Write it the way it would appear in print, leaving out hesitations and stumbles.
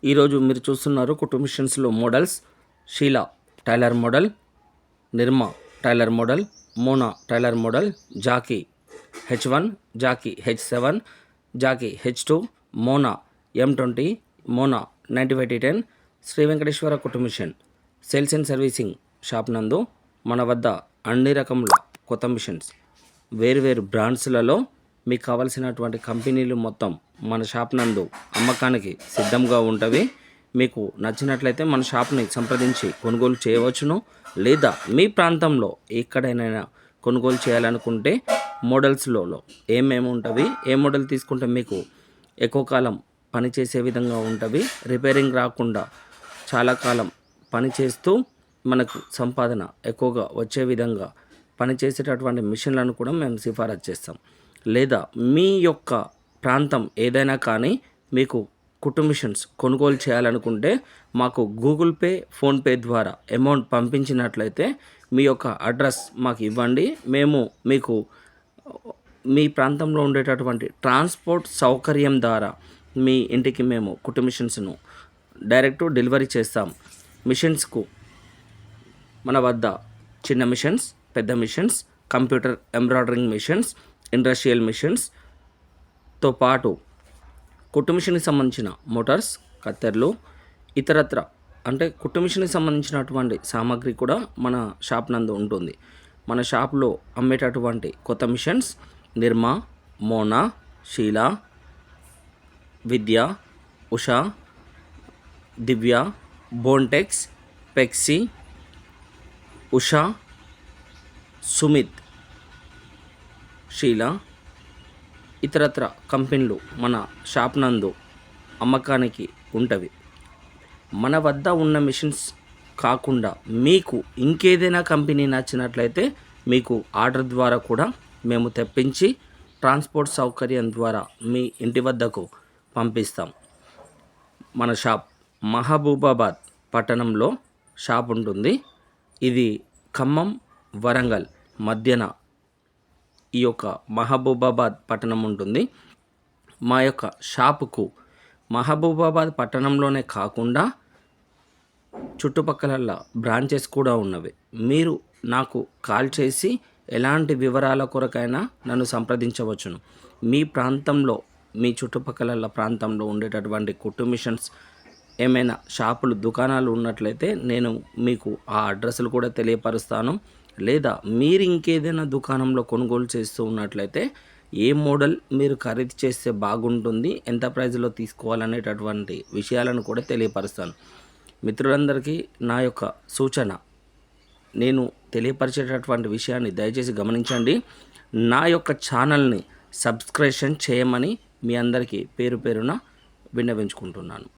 ఈరోజు మీరు చూస్తున్నారు కుట్టు మిషన్స్లో models. Sheela tailor model, Nirma tailor model, Mona tailor model, Jackie H1, Jackie H7, Jackie H2, Mona M20, Mona 95T10. Shri Venkateswara కుట్టు machine sales and servicing shop నందు మన వద్ద అన్ని రకముల కొత్త మిషన్స్ వేరు బ్రాండ్స్లలో మీకు కావలసినటువంటి కంపెనీలు మొత్తం మన షాప్ నందు అమ్మకానికి సిద్ధంగా ఉంటవి. మీకు నచ్చినట్లయితే మన షాప్ని సంప్రదించి కొనుగోలు చేయవచ్చును. లేదా మీ ప్రాంతంలో ఎక్కడైనా కొనుగోలు చేయాలనుకుంటే మోడల్స్లో ఏమేమి ఉంటవి, ఏ మోడల్ తీసుకుంటే మీకు ఎక్కువ కాలం పనిచేసే విధంగా ఉంటవి, రిపేరింగ్ రాకుండా చాలా కాలం పనిచేస్తూ మనకు సంపాదన ఎక్కువగా వచ్చే విధంగా పనిచేసేటటువంటి మిషన్లను కూడా మేము సిఫారసు చేస్తాం. లేదా మీ యొక్క ప్రాంతం ఏదైనా కానీ మీకు కుట్టు మిషన్స్ కొనుగోలు చేయాలనుకుంటే మాకు గూగుల్ పే, ఫోన్పే ద్వారా అమౌంట్ పంపించినట్లయితే మీ యొక్క అడ్రస్ మాకు ఇవ్వండి. మేము మీకు మీ ప్రాంతంలో ఉండేటటువంటి ట్రాన్స్పోర్ట్ సౌకర్యం ద్వారా మీ ఇంటికి మేము కుట్టు మిషన్స్ను డైరెక్ట్ డెలివరీ చేస్తాం. మిషన్స్కు మన వద్ద చిన్న మిషన్స్, పెద్ద machines, computer embroidering machines, industrial మిషన్స్తో పాటు కుట్టు మిషన్కి సంబంధించిన మోటార్స్, కత్తెర్లు, ఇతరత్ర అంటే కుట్టు మిషన్కి సంబంధించినటువంటి సామాగ్రి కూడా మన షాప్ నందు ఉంటుంది. మన షాప్లో అమ్మేటటువంటి కొత్త మిషన్స్ నిర్మా, మోనా, షీలా, విద్య, ఉషా, దివ్య, బోన్టెక్స్, పెక్సీ, ఉషా, సుమిత్, షీలా, ఇతరత్ర కంపెనీలు మన షాప్ నందు అమ్మకానికి ఉంటవి. మన వద్ద ఉన్న మిషన్స్ కాకుండా మీకు ఇంకేదైనా కంపెనీ నచ్చినట్లయితే మీకు ఆర్డర్ ద్వారా కూడా మేము తెప్పించి ట్రాన్స్పోర్ట్ సౌకర్యం ద్వారా మీ ఇంటి వద్దకు పంపిస్తాం. మన షాప్ మహబూబాబాద్ పట్టణంలో షాప్ ఉంటుంది. ఇది ఖమ్మం, వరంగల్ మధ్యన ఈ యొక్క మహబూబాబాద్ పట్టణం ఉంటుంది. మా యొక్క షాపుకు మహబూబాబాద్ పట్టణంలోనే కాకుండా చుట్టుపక్కల బ్రాంచెస్ కూడా ఉన్నవి. మీరు నాకు కాల్ చేసి ఎలాంటి వివరాల కొరకైనా నన్ను సంప్రదించవచ్చును. మీ ప్రాంతంలో, మీ చుట్టుపక్కల ప్రాంతంలో ఉండేటటువంటి కుట్టు మిషన్స్ ఏమైనా షాపులు, దుకాణాలు ఉన్నట్లయితే నేను మీకు ఆ అడ్రస్లు కూడా తెలియపరుస్తాను. లేదా మీరు ఇంకేదైనా దుకాణంలో కొనుగోలు చేస్తూ ఉన్నట్లయితే ఏ మోడల్ మీరు ఖరీదు చేస్తే బాగుంటుంది, ఎంత ప్రైజ్లో తీసుకోవాలనేటటువంటి విషయాలను కూడా తెలియపరుస్తాను. మిత్రులందరికీ నా యొక్క సూచన, నేను తెలియపరిచేటటువంటి విషయాన్ని దయచేసి గమనించండి. నా యొక్క ఛానల్ని సబ్స్క్రిప్షన్ చేయమని మీ అందరికీ పేరు పేరున విన్నవించుకుంటున్నాను.